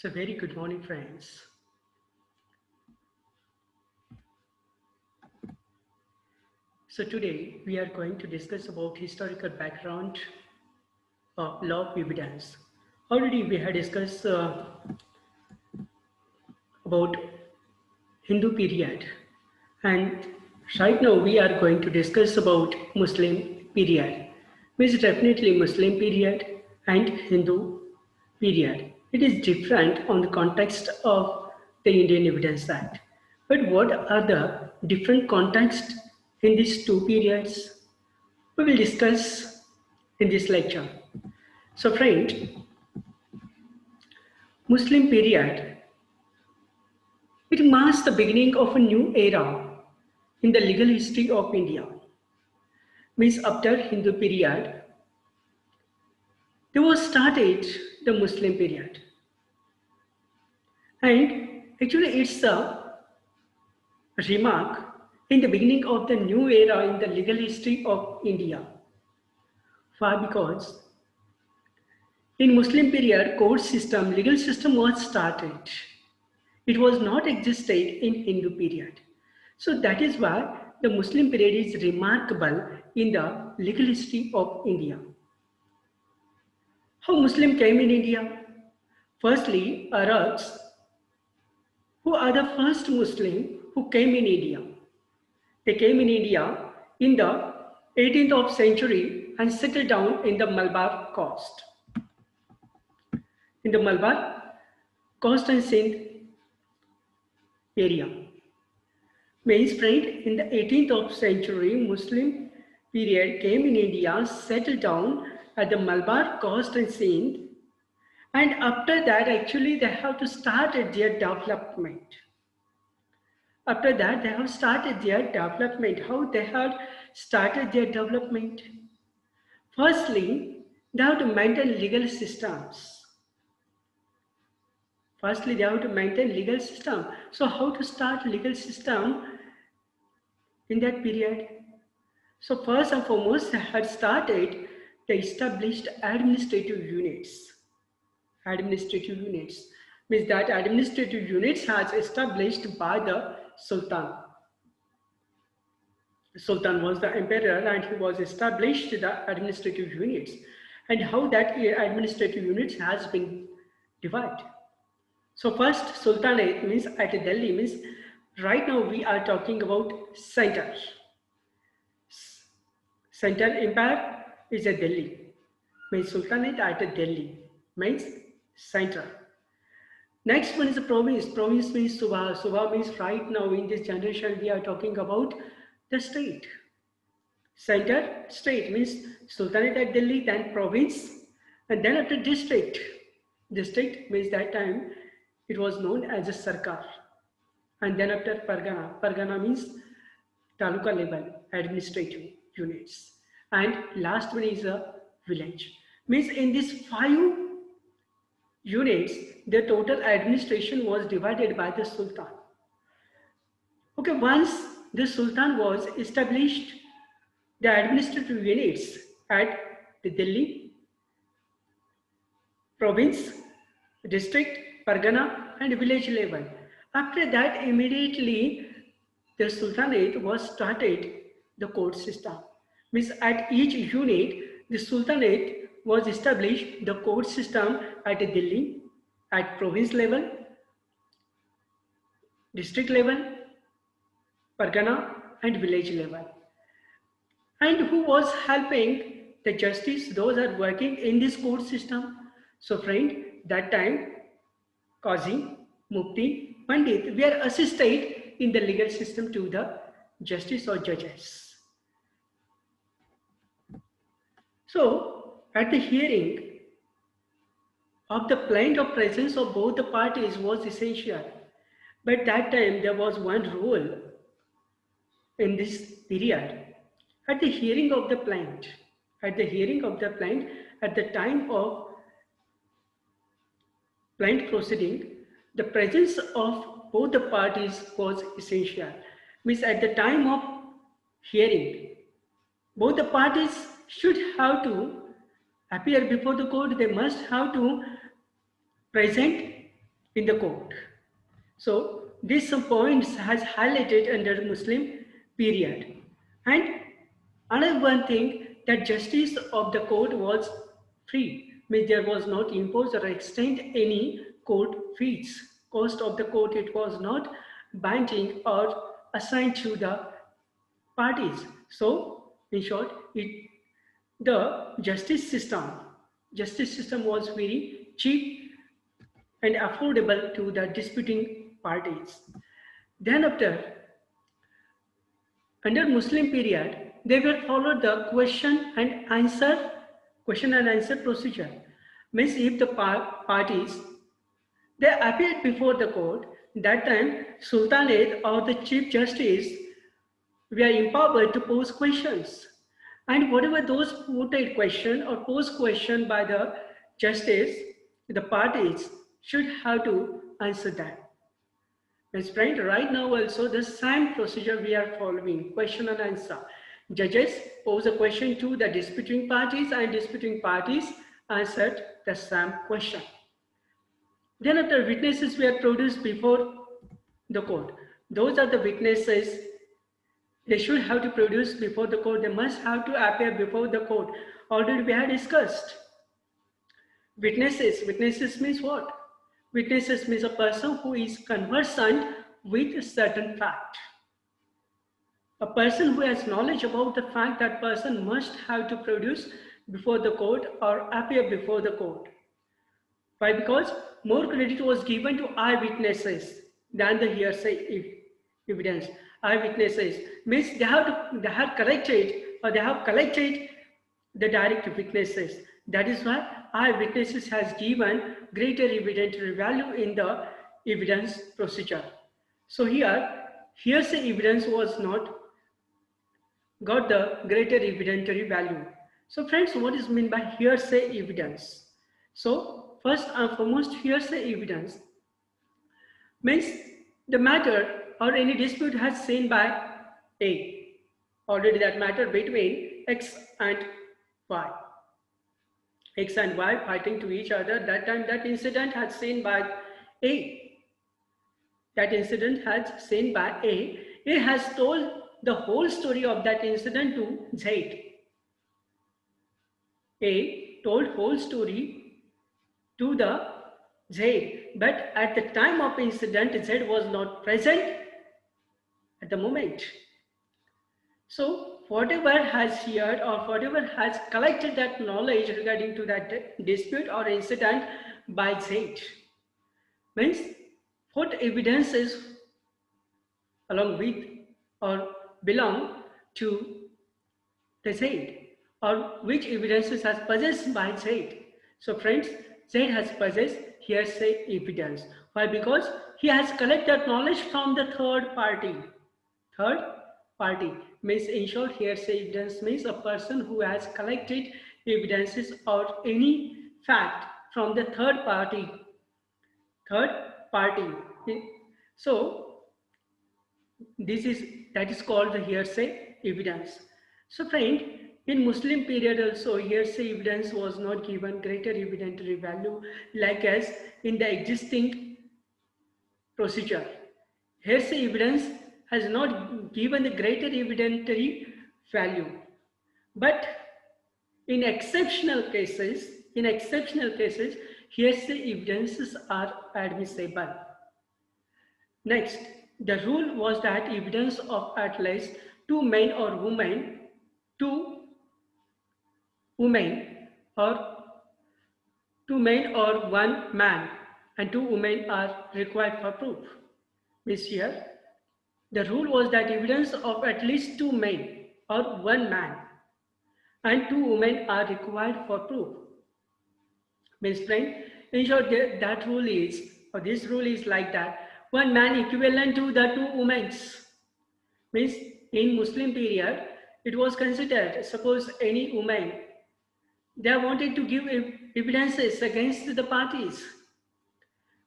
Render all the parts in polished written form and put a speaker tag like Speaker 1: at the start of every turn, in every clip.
Speaker 1: So very good morning, friends. So today we are going to discuss about historical background of law of evidence. Already we had discussed about Hindu period, and right now we are going to discuss about Muslim period. Which is definitely Muslim period and Hindu period. It is different on the context of the Indian Evidence Act. But what are the different contexts in these two periods? We will discuss in this lecture. So friend, Muslim period, it marks the beginning of a new era in the legal history of India. Means after Hindu period, there was started the Muslim period. And actually it's a remark in the beginning of the new era in the legal history of India. Why? Because in Muslim period, court system, legal system was started. It was not existed in Hindu period. So that is why the Muslim period is remarkable in the legal history of India. How Muslim came in India? Firstly, Arabs, who are the first Muslim who came in India. They came in India in the 18th of century and settled down in the Malabar coast. In the Malabar coast and Sindh area. Means friend, in the 18th of century, Muslim period came in India, settled down at the Malabar coast and Sindh, and after that actually they have to start their development. After that they have started their development. How they have started their development? Firstly, they have to maintain legal systems. Firstly, they have to maintain legal system. So how to start legal system in that period? So first and foremost, they had started the established administrative units. Administrative units means that administrative units has established by the Sultan. The Sultan was the emperor and he was established the administrative units. And how that administrative units has been divided. So first Sultanate means at Delhi means right now we are talking about center. Central empire is a Delhi. Means Sultanate at Delhi. Means center. Next one is a province. Province means Subha. Subha means right now in this generation we are talking about the state. Center, state means Sultanate at Delhi, then province, and then after district. District means that time it was known as a Sarkar. And then after Pargana. Pargana means taluka level administrative units. And last one is a village. Means in these 5 units, the total administration was divided by the Sultan. Okay, once the Sultan was established the administrative units at the Delhi, province, district, Pargana and village level. After that, immediately the Sultanate was started the court system. Means at each unit, the Sultanate was established the court system at Delhi, at province level, district level, Pargana and village level. And who was helping the justice? Those are working in this court system. So friend, that time, Qazi, Mufti, Pandit, we are assisted in the legal system to the justice or judges. So, at the hearing of the plaintiff, presence of both the parties was essential. But that time there was one rule in this period. At the hearing of the plaintiff, at the time of plaintiff proceeding, the presence of both the parties was essential. Means at the time of hearing, both the parties should have to appear before the court. They must have to present in the court. So these some points has highlighted under Muslim period. And another one thing, that justice of the court was free, means there was not imposed or extend any court fees. Cost of the court, it was not binding or assigned to the parties. So in short, the justice system was very cheap and affordable to the disputing parties. Then after, under Muslim period, they were followed the question and answer procedure. Means if the parties they appeared before the court, that time Sultanate or the Chief Justice were empowered to pose questions. And whatever those put question or posed question by the justice, the parties should have to answer that. Ms. Friend, right now also the same procedure we are following, question and answer. Judges pose a question to the disputing parties and disputing parties answered the same question. Then after, witnesses were produced before the court. Those are the witnesses they should have to produce before the court. They must have to appear before the court. Already we had discussed. Witnesses means what? Witnesses means a person who is conversant with a certain fact. A person who has knowledge about the fact, that person must have to produce before the court or appear before the court. Why? Because more credit was given to eyewitnesses than the hearsay evidence. Eyewitnesses means they have collected or they have collected the direct witnesses. That is why eyewitnesses has given greater evidentiary value in the evidence procedure. So here, hearsay evidence was not got the greater evidentiary value. So friends, what is meant by hearsay evidence? So first and foremost, hearsay evidence means the matter or any dispute has seen by A. Already that matter between X and Y. X and Y fighting to each other. That time that incident had seen by A. That incident has seen by A. A has told the whole story of that incident to Z. A told whole story to the Z, but at the time of incident, Z was not present at the moment. So whatever has heard or whatever has collected that knowledge regarding to that dispute or incident by Z means what evidences along with or belong to the Z, or which evidences has possessed by Z. So friends, Z has possessed hearsay evidence. Why? Because he has collected knowledge from the third party. Third party means, in short, hearsay evidence means a person who has collected evidences or any fact from the third party. Third party. So that is called the hearsay evidence. So friend, in Muslim period also, hearsay evidence was not given greater evidentiary value like as in the existing procedure. Hearsay evidence has not given the greater evidentiary value. But in exceptional cases, hearsay evidences are admissible. Next, the rule was that evidence of at least two men or women or one man and two women are required for proof. This here, the rule was that evidence of at least two men or one man and two women are required for proof. Means friend, in short, that rule is, or this rule is like that, one man equivalent to the two women. Means in Muslim period, it was considered, suppose any woman, they wanted to give evidences against the parties.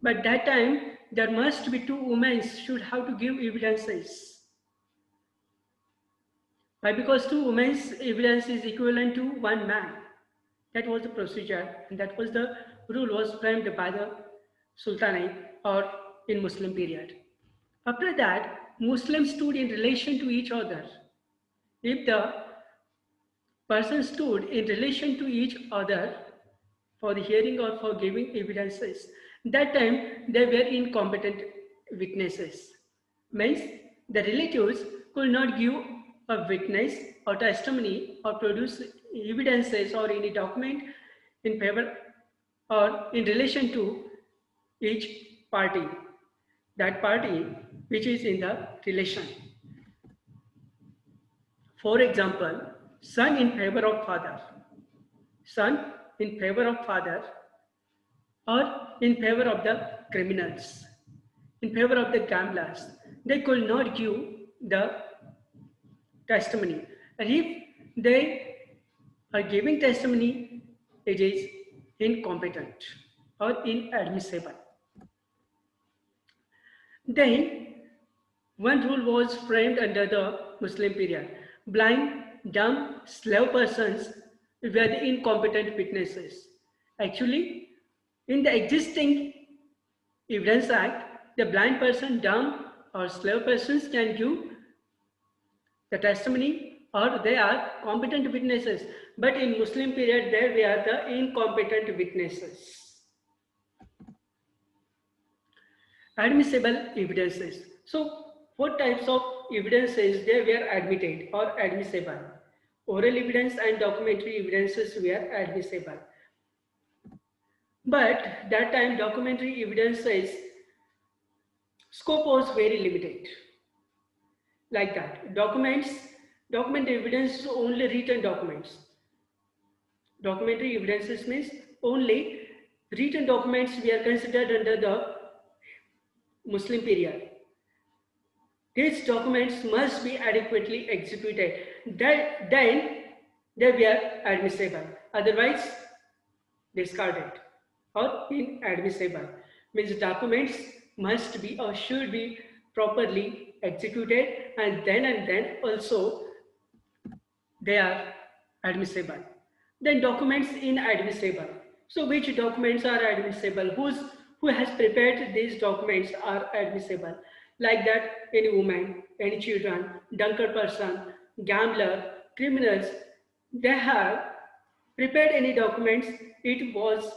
Speaker 1: But that time, there must be two women should have to give evidences. Why? Because two women's evidence is equivalent to one man. That was the procedure, and that was the rule was framed by the Sultanate or in Muslim period. After that, Muslims stood in relation to each other. If the person stood in relation to each other for the hearing or for giving evidences, that time they were incompetent witnesses. Means the relatives could not give a witness or testimony or produce evidences or any document in favor or in relation to each party, that party which is in the relation. For example, son in favor of father, son in favor of father, or in favor of the criminals, in favor of the gamblers. They could not give the testimony. And if they are giving testimony, it is incompetent or inadmissible. Then, one rule was framed under the Muslim period. Blind, dumb, slave persons were the incompetent witnesses. Actually, in the existing Evidence Act, the blind person, dumb, or slave persons can give the testimony or they are competent witnesses. But in Muslim period, they were the incompetent witnesses. Admissible evidences. So, what types of evidences they were admitted or admissible? Oral evidence and documentary evidences were admissible. But that time documentary evidences scope was very limited. Like that. Document evidence only written documents. Documentary evidences means only written documents were considered under the Muslim period. These documents must be adequately executed. Then they were admissible. Otherwise, discarded or inadmissible. Means documents must be or should be properly executed and then also they are admissible. Then documents inadmissible. So which documents are admissible? Who has prepared these documents are admissible. Like that, any woman, any children, drunkard person, gambler, criminals, they have prepared any documents, it was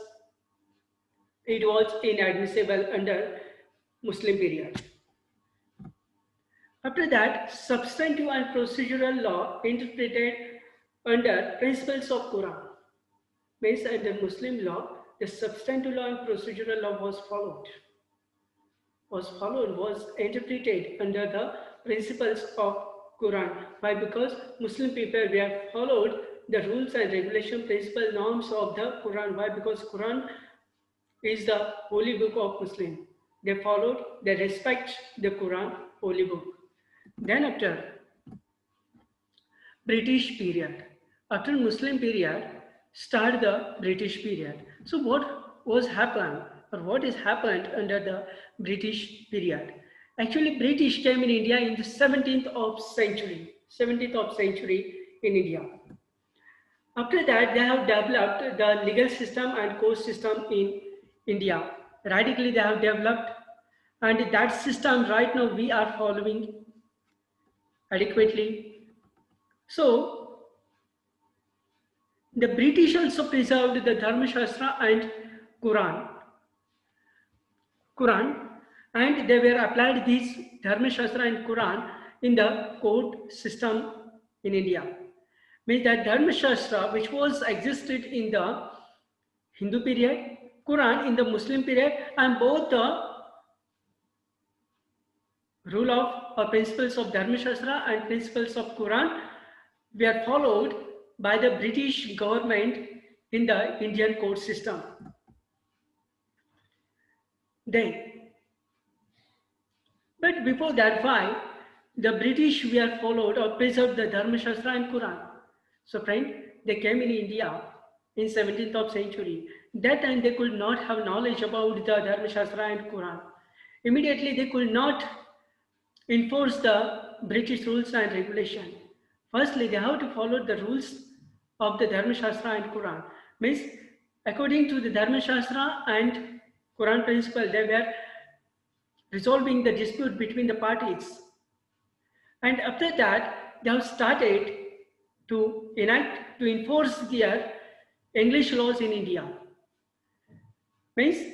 Speaker 1: inadmissible under Muslim period. After that, substantive and procedural law interpreted under principles of Quran. Means under Muslim law, the substantive law and procedural law was interpreted under the principles of Quran. Why? Because Muslim people were followed the rules and regulation principle norms of the Quran. Why? Because Quran is the holy book of Muslim. They followed, they respect the Quran, holy book. Then after British period, after Muslim period, start the British period. So what was happened or what has happened under the British period? Actually, British came in India in the 17th of century in India. After that, they have developed the legal system and court system in India. Radically, they have developed, and that system right now we are following adequately. So, the British also preserved the Dharma Shastra and Quran, and they were applied these Dharma Shastra and Quran in the court system in India. Means that Dharma Shastra, which was existed in the Hindu period, Quran in the Muslim period, and both the rule of or principles of Dharma Shastra and principles of Quran were followed by the British government in the Indian court system. But before that, why the British were followed or preserved the Dharma Shastra and Quran? So friend, they came in India in 17th of century. That time they could not have knowledge about the Dharma Shastra and Quran. Immediately they could not enforce the British rules and regulation. Firstly, they have to follow the rules of the Dharma Shastra and Quran. Means according to the Dharma Shastra and Quran principle. They were resolving the dispute between the parties. And after that, they have started to enact, to enforce their English laws in India. Means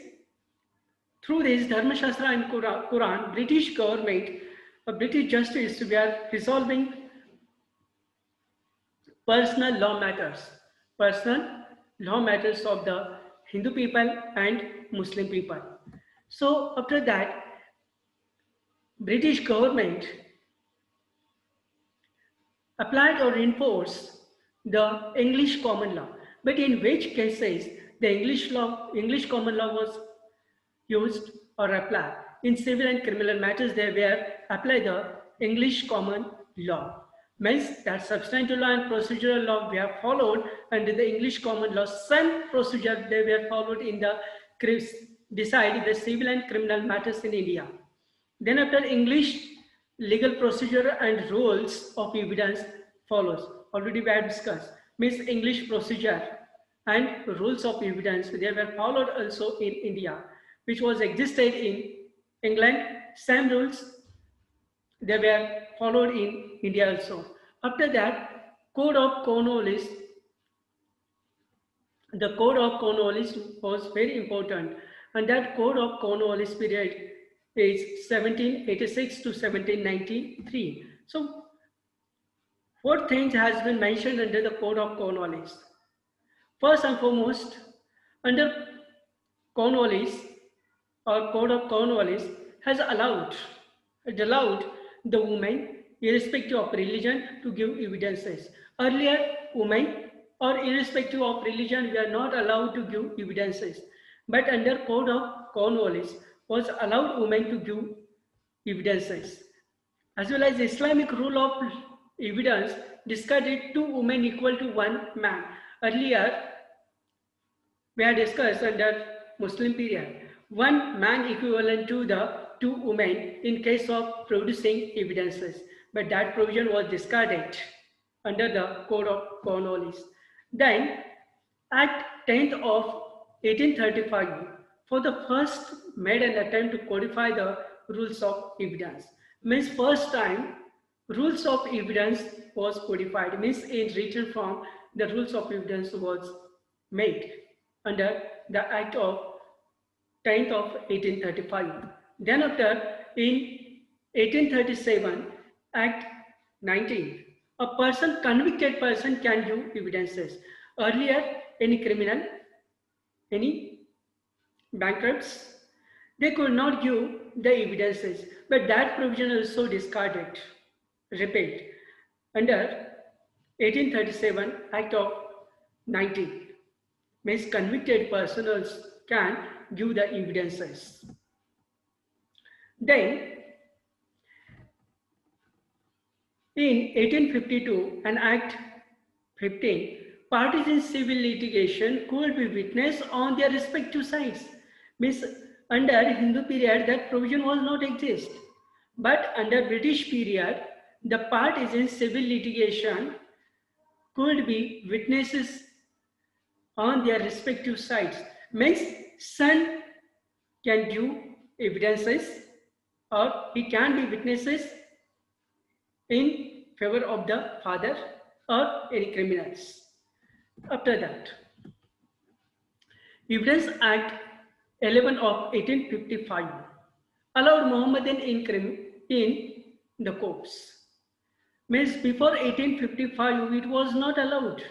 Speaker 1: through this Dharma Shastra and Quran, British government, British justice were resolving personal law matters of the Hindu people and Muslim people. So after that, British government applied or enforced the English common law, but in which cases the English common law was used or applied. In civil and criminal matters, they were applied the English common law. Means that substantive law and procedural law were followed under the English common law. Some procedure they were followed in the decide the civil and criminal matters in India. Then after English legal procedure and rules of evidence follows. Already we have discussed. Means English procedure and rules of evidence, they were followed also in India, which was existed in England. Same rules they were followed in India also. After that, Code of Cornwallis, the Code of Cornwallis was very important, and that Code of Cornwallis period is 1786 to 1793. So, what things has been mentioned under the Code of Cornwallis? First and foremost, under Cornwallis or Code of Cornwallis has allowed the women, irrespective of religion, to give evidences. Earlier, women or irrespective of religion were not allowed to give evidences, but under Code of Cornwallis was allowed women to give evidences. As well as Islamic rule of evidence discarded 2 women equal to 1 man. Earlier, we had discussed under Muslim period, 1 man equivalent to the 2 women in case of producing evidences, but that provision was discarded under the Code of Cornwallis. Then, Act 10th of 1835 for the first made an attempt to codify the rules of evidence. Means first time rules of evidence was codified, means in written form the rules of evidence was made under the Act of 10th of 1835. Then after in 1837 Act 19, a convicted person can give evidences. Earlier any criminal, any bankrupts, they could not give the evidences, but that provision is also discarded. Repeat, under 1837 Act of 19, means convicted persons can give the evidences. Then in 1852 an Act 15, parties in civil litigation could be witness on their respective sides. Means under Hindu period that provision was not exist, but under British period the parties in civil litigation could be witnesses on their respective sides. Means son can give evidences or he can be witnesses in favor of the father or any criminals. After that, Evidence Act 11 of 1855 allowed Mohammedan in the courts. Means before 1855 it was not allowed.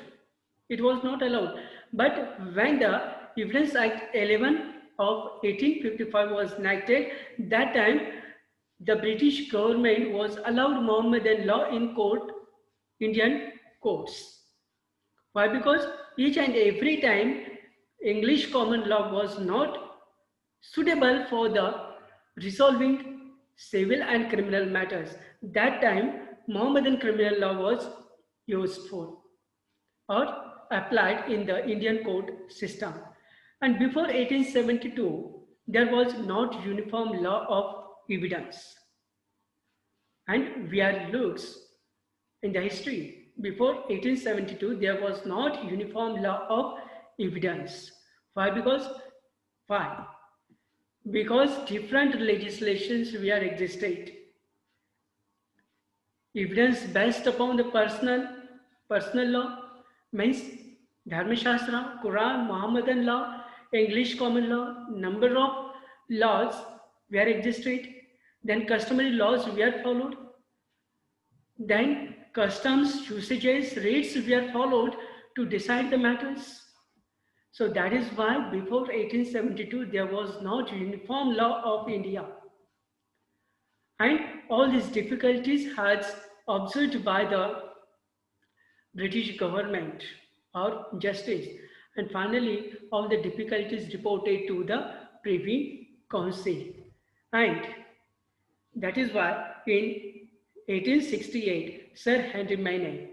Speaker 1: It was not allowed. But when the Evidence Act 11 of 1855 was enacted, that time the British government was allowed Mohammedan law in Indian courts. Why? Because each and every time English common law was not suitable for the resolving civil and criminal matters. That time Mohammedan criminal law was used for or applied in the Indian court system. And before 1872, there was not uniform law of evidence. And we are looks in the history. Before 1872, there was not uniform law of evidence. Why? Because why? because different legislations were existed. Evidence based upon the personal law means Dharma Shastra, Quran, Mohammedan law, English common law, number of laws were existed, then customary laws were followed, then customs, usages, rates were followed to decide the matters. So that is why before 1872 there was not uniform law of India. And all these difficulties had observed by the British government or justice. And finally, all the difficulties reported to the Privy Council. And that is why in 1868, Sir Henry Maine,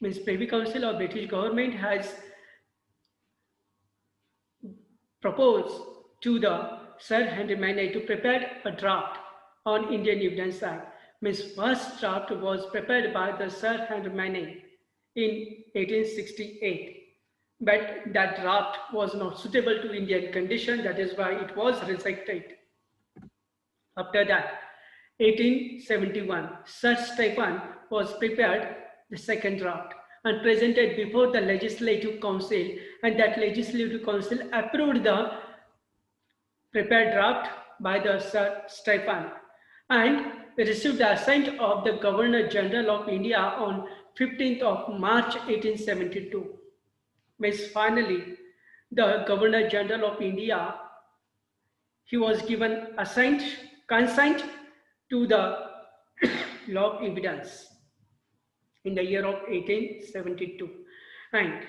Speaker 1: means Privy Council or British government has proposed to the Sir Henry Maine to prepare a draft on Indian Evidence Act. Means first draft was prepared by the Sir Henry Maine in 1868. But that draft was not suitable to Indian condition, that is why it was rejected. After that, 1871, Sir Stephen was prepared the second draft and presented before the Legislative Council, and that Legislative Council approved the prepared draft by the Sir Stephen and received the assent of the Governor General of India on 15th of March 1872. Means finally, the Governor General of India, he was given consent to the law of evidence in the year of 1872. And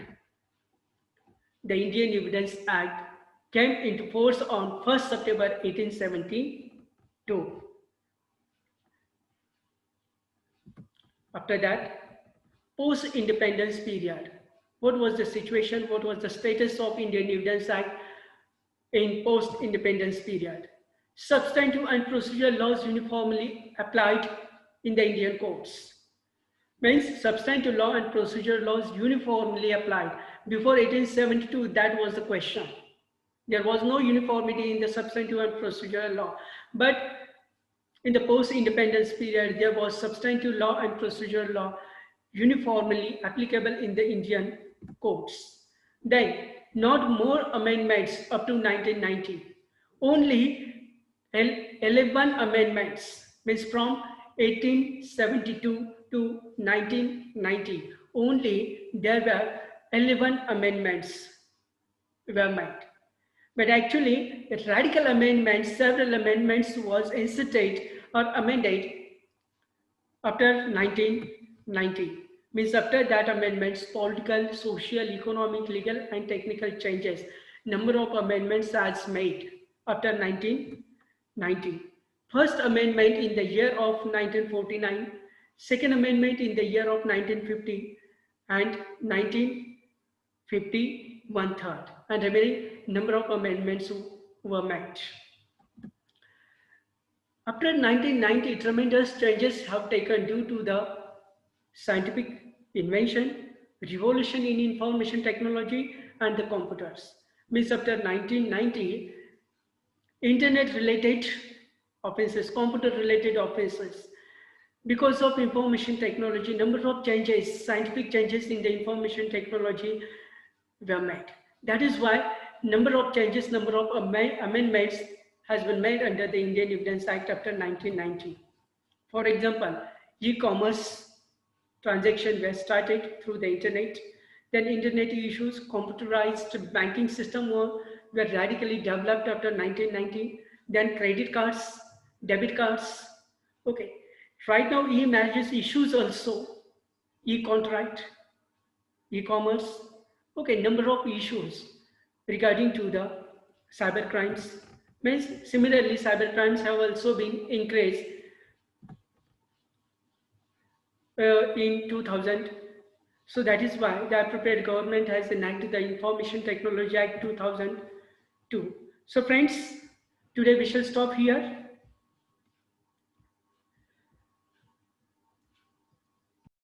Speaker 1: the Indian Evidence Act came into force on 1st September 1872. After that, post-independence period. What was the situation? What was the status of Indian Evidence Act in post-independence period? Substantive and procedural laws uniformly applied in the Indian courts. Means substantive law and procedural laws uniformly applied. Before 1872, that was the question. There was no uniformity in the substantive and procedural law. But in the post-independence period, there was substantive law and procedural law uniformly applicable in the Indian courts. Then, not more amendments up to 1990. Only 11 amendments, means from 1872 to 1990. Only there were 11 amendments were made. But actually, the radical amendments, several amendments was inserted or amended after 1990. Means after that amendments, political, social, economic, legal and technical changes. Number of amendments as made after 1990. First amendment in the year of 1949, second amendment in the year of 1950 and 1950 one-third, and remaining number of amendments were made. After 1990, tremendous changes have taken due to the scientific invention, revolution in information technology and the computers. Means after 1990, internet-related offenses, computer-related offenses, because of information technology, number of changes, scientific changes in the information technology were made. That is why number of changes, number of amendments has been made under the Indian Evidence Act after 1990. For example, e-commerce transactions were started through the internet. Then internet issues, computerized banking system were radically developed after 1990. Then credit cards, debit cards. Okay, right now e-marriages issues also, e-contract, e-commerce. Okay, number of issues regarding to the cyber crimes. Means similarly, cyber crimes have also been increased in 2000. So that is why the appropriate government has enacted the Information Technology Act 2002. So friends, today we shall stop here.